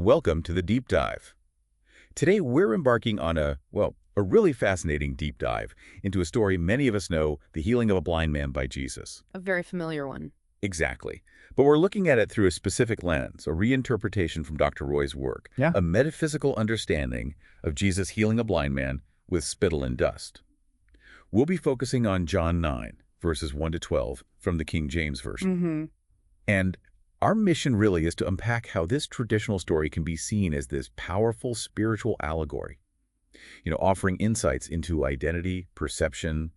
Welcome to the Deep Dive. Today we're embarking on a really fascinating deep dive into a story many of us know, the healing of a blind man by Jesus. A very familiar one. Exactly. But we're looking at it through a specific lens, a reinterpretation from Dr. Roy's work, Yeah. a metaphysical understanding of Jesus healing a blind man with spittle and dust. We'll be focusing on John 9, verses 1 to 12 from the King James Version. Mm-hmm. And our mission really is to unpack how this traditional story can be seen as this powerful spiritual allegory, offering insights into identity, perception,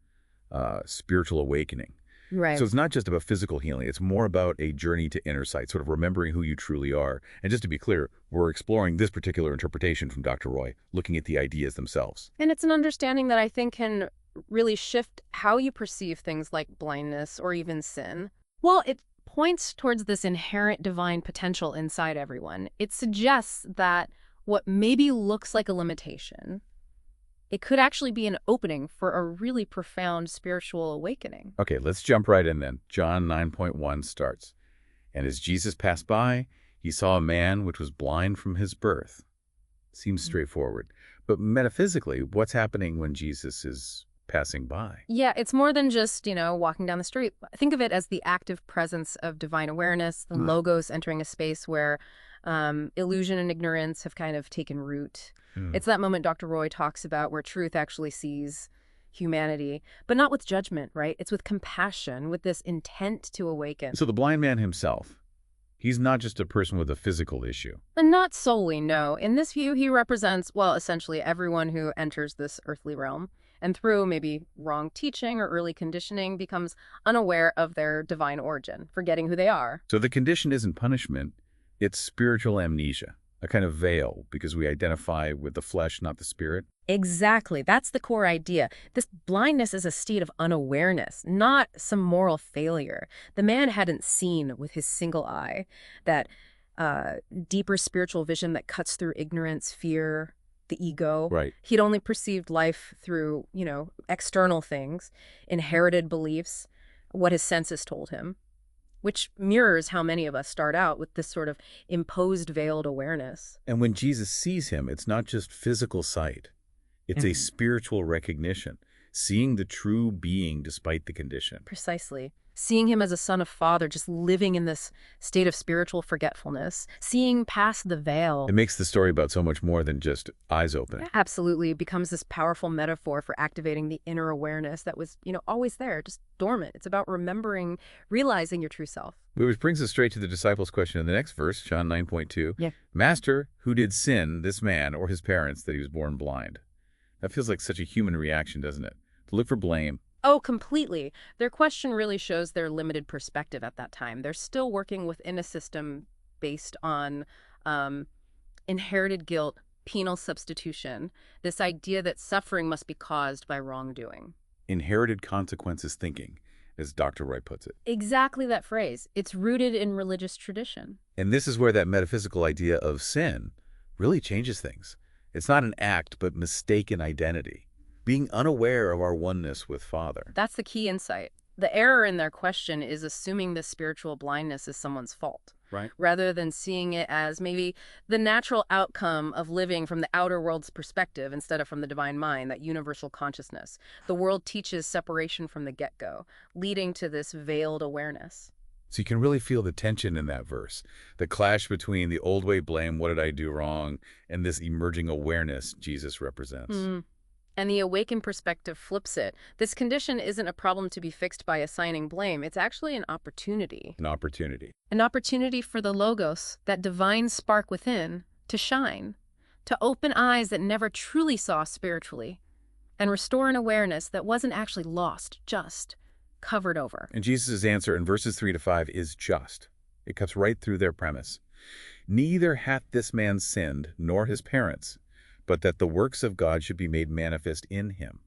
spiritual awakening. Right. So it's not just about physical healing. It's more about a journey to inner sight, sort of remembering who you truly are. And just to be clear, we're exploring this particular interpretation from Dr. Roy, looking at the ideas themselves. And it's an understanding that I think can really shift how you perceive things like blindness or even sin. Well, it points towards this inherent divine potential inside everyone. It suggests that what maybe looks like a limitation, it could actually be an opening for a really profound spiritual awakening. Okay, let's jump right in then. John 9:1 starts. And as Jesus passed by, he saw a man which was blind from his birth. Seems straightforward. But metaphysically, what's happening when Jesus is passing by? Yeah, it's more than just, walking down the street. Think of it as the active presence of divine awareness, the logos entering a space where illusion and ignorance have kind of taken root. It's that moment Dr. Roy talks about where truth actually sees humanity, but not with judgment, right? It's with compassion, with this intent to awaken. So the blind man himself, he's not just a person with a physical issue. And not solely, no. In this view, he represents, essentially everyone who enters this earthly realm and through maybe wrong teaching or early conditioning becomes unaware of their divine origin, forgetting who they are. So the condition isn't punishment, it's spiritual amnesia, a kind of veil because we identify with the flesh, not the spirit. Exactly. That's the core idea. This blindness is a state of unawareness, not some moral failure. The man hadn't seen with his single eye that deeper spiritual vision that cuts through ignorance, fear, the ego. Right. He'd only perceived life through, external things, inherited beliefs, what his senses told him, which mirrors how many of us start out with this sort of imposed veiled awareness. And when Jesus sees him, it's not just physical sight. It's a spiritual recognition, seeing the true being despite the condition. Precisely. Seeing him as a son of father, just living in this state of spiritual forgetfulness, seeing past the veil. It makes the story about so much more than just eyes opening. Absolutely. It becomes this powerful metaphor for activating the inner awareness that was, always there, just dormant. It's about remembering, realizing your true self. Which brings us straight to the disciples' question in the next verse, John 9:2. Yeah. Master, who did sin, this man or his parents, that he was born blind? That feels like such a human reaction, doesn't it? To look for blame. Oh, completely. Their question really shows their limited perspective at that time. They're still working within a system based on inherited guilt, penal substitution, this idea that suffering must be caused by wrongdoing. Inherited consequences thinking, as Dr. Roy puts it. Exactly that phrase. It's rooted in religious tradition. And this is where that metaphysical idea of sin really changes things. It's not an act, but mistaken identity. Being unaware of our oneness with Father. That's the key insight. The error in their question is assuming this spiritual blindness is someone's fault, Right. rather than seeing it as maybe the natural outcome of living from the outer world's perspective instead of from the divine mind, that universal consciousness. The world teaches separation from the get-go, leading to this veiled awareness. So you can really feel the tension in that verse, the clash between the old way blame, what did I do wrong, and this emerging awareness Jesus represents. And the awakened perspective flips it. This condition isn't a problem to be fixed by assigning blame. It's actually an opportunity. An opportunity. An opportunity for the logos, that divine spark within, to shine, to open eyes that never truly saw spiritually, and restore an awareness that wasn't actually lost, just covered over. And Jesus' answer in verses 3 to 5 is just. It cuts right through their premise. Neither hath this man sinned, nor his parents, but that the works of God should be made manifest in him.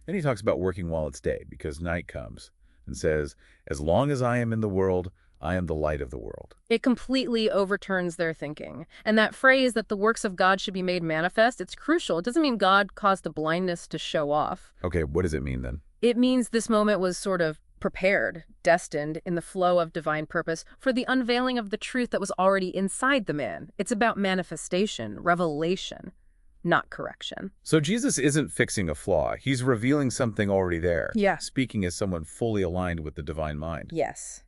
Then he talks about working while it's day, because night comes, and says, as long as I am in the world, I am the light of the world. It completely overturns their thinking. And that phrase that the works of God should be made manifest, it's crucial. It doesn't mean God caused a blindness to show off. Okay, what does it mean then? It means this moment was sort of prepared, destined, in the flow of divine purpose for the unveiling of the truth that was already inside the man. It's about manifestation, revelation, not correction. So Jesus isn't fixing a flaw. He's revealing something already there. Yeah. Speaking as someone fully aligned with the divine mind. Yes.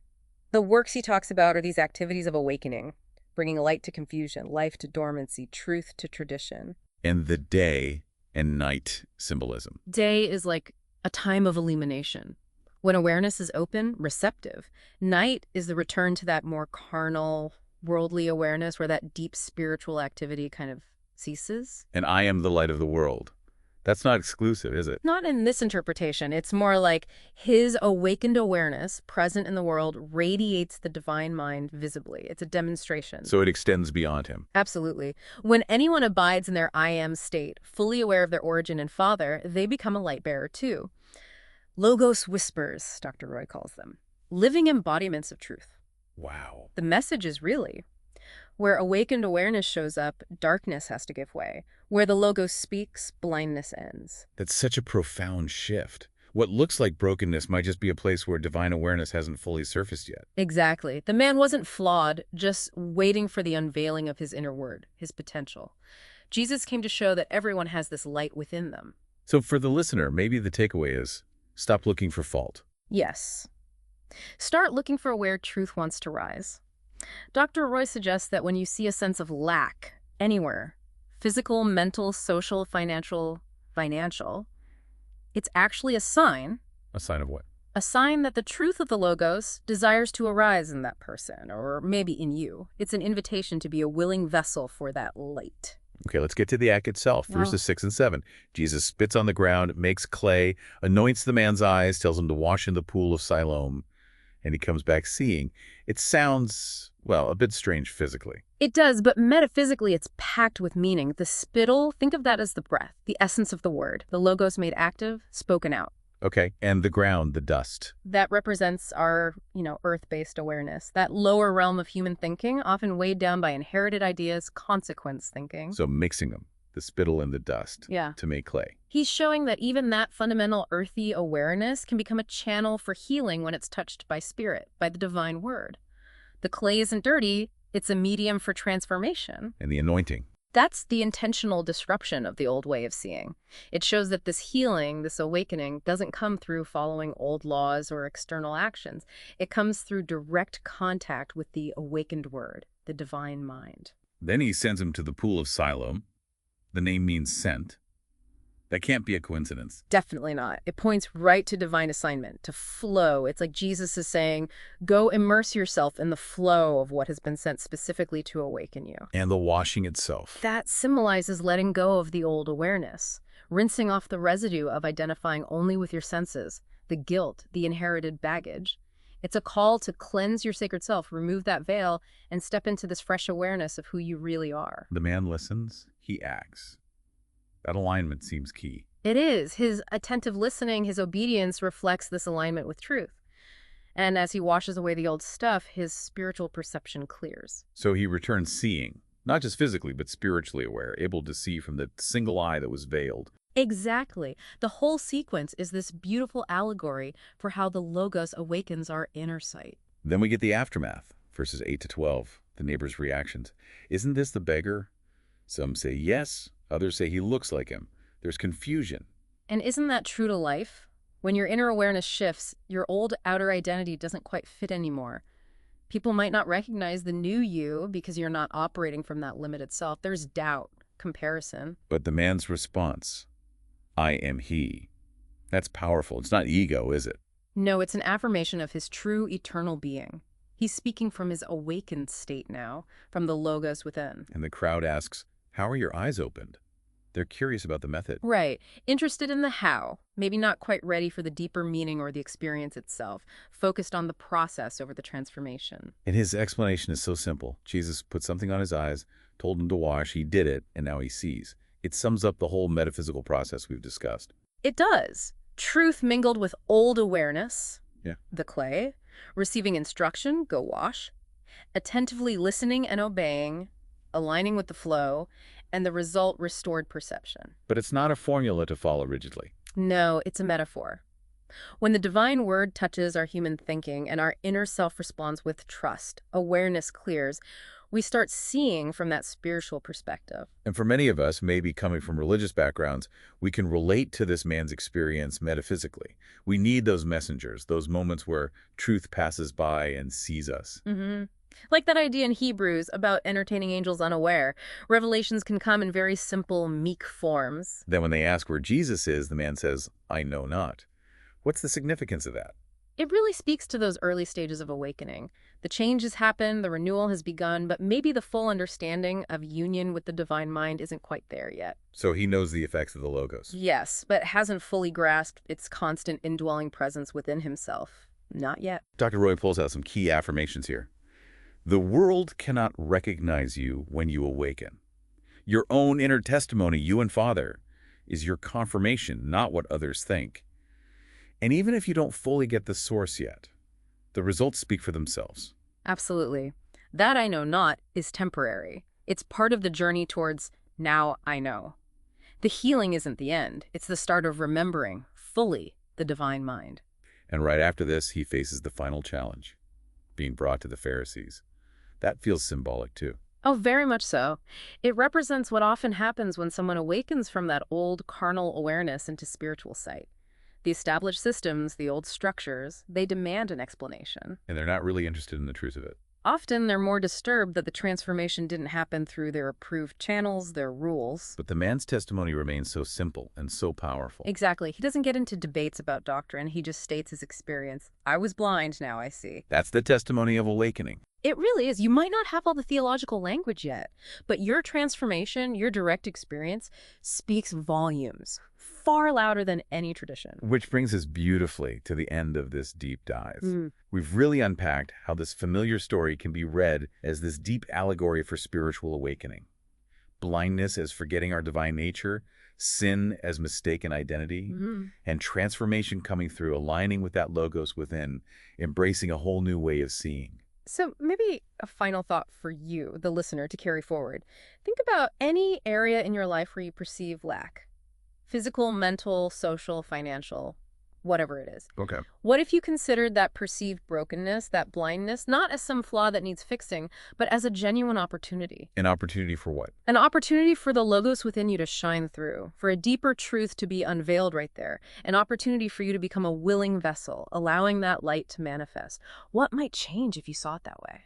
The works he talks about are these activities of awakening, bringing light to confusion, life to dormancy, truth to tradition. And the day and night symbolism. Day is like a time of illumination. When awareness is open, receptive. Night is the return to that more carnal, worldly awareness where that deep spiritual activity kind of ceases. And I am the light of the world. That's not exclusive, is it? Not in this interpretation. It's more like his awakened awareness, present in the world, radiates the divine mind visibly. It's a demonstration. So it extends beyond him. Absolutely. When anyone abides in their I am state, fully aware of their origin and father, they become a light bearer too. Logos whispers, Dr. Roy calls them. Living embodiments of truth. Wow. The message is really, where awakened awareness shows up, darkness has to give way. Where the Logos speaks, blindness ends. That's such a profound shift. What looks like brokenness might just be a place where divine awareness hasn't fully surfaced yet. Exactly. The man wasn't flawed, just waiting for the unveiling of his inner word, his potential. Jesus came to show that everyone has this light within them. So for the listener, maybe the takeaway is, stop looking for fault. Yes. Start looking for where truth wants to rise. Dr. Roy suggests that when you see a sense of lack anywhere, physical, mental, social, financial, it's actually a sign. A sign of what? A sign that the truth of the Logos desires to arise in that person, or maybe in you. It's an invitation to be a willing vessel for that light. Okay, let's get to the act itself. Verses 6 and 7. Jesus spits on the ground, makes clay, anoints the man's eyes, tells him to wash in the pool of Siloam, and he comes back seeing. It sounds, well, a bit strange physically. It does, but metaphysically it's packed with meaning. The spittle, think of that as the breath, the essence of the word. The Logos made active, spoken out. Okay, and the ground, the dust. That represents our, earth-based awareness. That lower realm of human thinking, often weighed down by inherited ideas, consequence thinking. So mixing them, the spittle and the dust, to make clay. He's showing that even that fundamental earthy awareness can become a channel for healing when it's touched by spirit, by the divine word. The clay isn't dirty, it's a medium for transformation. And the anointing. That's the intentional disruption of the old way of seeing. It shows that this healing, this awakening, doesn't come through following old laws or external actions. It comes through direct contact with the awakened word, the divine mind. Then he sends him to the pool of Siloam. The name means sent. That can't be a coincidence. Definitely not. It points right to divine assignment, to flow. It's like Jesus is saying, go immerse yourself in the flow of what has been sent specifically to awaken you. And the washing itself. That symbolizes letting go of the old awareness, rinsing off the residue of identifying only with your senses, the guilt, the inherited baggage. It's a call to cleanse your sacred self, remove that veil, and step into this fresh awareness of who you really are. The man listens, he acts. That alignment seems key. It is. His attentive listening, his obedience reflects this alignment with truth. And as he washes away the old stuff, his spiritual perception clears. So he returns seeing, not just physically, but spiritually aware, able to see from the single eye that was veiled. Exactly. The whole sequence is this beautiful allegory for how the Logos awakens our inner sight. Then we get the aftermath, verses 8 to 12, the neighbors' reactions. Isn't this the beggar? Some say yes, others say he looks like him. There's confusion. And isn't that true to life? When your inner awareness shifts, your old outer identity doesn't quite fit anymore. People might not recognize the new you because you're not operating from that limited self. There's doubt, comparison. But the man's response, I am he. That's powerful. It's not ego, is it? No, it's an affirmation of his true eternal being. He's speaking from his awakened state now, from the Logos within. And the crowd asks, how are your eyes opened? They're curious about the method. Right. Interested in the how, maybe not quite ready for the deeper meaning or the experience itself, focused on the process over the transformation. And his explanation is so simple. Jesus put something on his eyes, told him to wash, he did it, and now he sees. It sums up the whole metaphysical process we've discussed. It does. Truth mingled with old awareness, Yeah. the clay, receiving instruction, go wash, attentively listening and obeying, aligning with the flow, and the result restored perception. But it's not a formula to follow rigidly. No, it's a metaphor. When the divine word touches our human thinking and our inner self responds with trust, awareness clears, we start seeing from that spiritual perspective. And for many of us, maybe coming from religious backgrounds, we can relate to this man's experience metaphysically. We need those messengers, those moments where truth passes by and sees us. Like that idea in Hebrews about entertaining angels unaware. Revelations can come in very simple, meek forms. Then when they ask where Jesus is, the man says, "I know not." What's the significance of that? It really speaks to those early stages of awakening. The change has happened, the renewal has begun, but maybe the full understanding of union with the divine mind isn't quite there yet. So he knows the effects of the Logos. Yes, but hasn't fully grasped its constant indwelling presence within himself. Not yet. Dr. Roy pulls out some key affirmations here. The world cannot recognize you when you awaken. Your own inner testimony, you and Father, is your confirmation, not what others think. And even if you don't fully get the source yet, the results speak for themselves. Absolutely. That I know not is temporary. It's part of the journey towards now I know. The healing isn't the end. It's the start of remembering fully the divine mind. And right after this, he faces the final challenge, being brought to the Pharisees. That feels symbolic, too. Oh, very much so. It represents what often happens when someone awakens from that old carnal awareness into spiritual sight. The established systems, the old structures, they demand an explanation. And they're not really interested in the truth of it. Often they're more disturbed that the transformation didn't happen through their approved channels, their rules. But the man's testimony remains so simple and so powerful. Exactly. He doesn't get into debates about doctrine. He just states his experience. I was blind, now I see. That's the testimony of awakening. It really is. You might not have all the theological language yet, but your transformation, your direct experience, speaks volumes, far louder than any tradition. Which brings us beautifully to the end of this deep dive. We've really unpacked how this familiar story can be read as this deep allegory for spiritual awakening. Blindness as forgetting our divine nature, sin as mistaken identity, and transformation coming through, aligning with that Logos within, embracing a whole new way of seeing. So maybe a final thought for you, the listener, to carry forward. Think about any area in your life where you perceive lack. Physical, mental, social, financial, whatever it is. Okay. What if you considered that perceived brokenness, that blindness, not as some flaw that needs fixing, but as a genuine opportunity? An opportunity for what? An opportunity for the Logos within you to shine through, for a deeper truth to be unveiled right there, an opportunity for you to become a willing vessel, allowing that light to manifest. What might change if you saw it that way?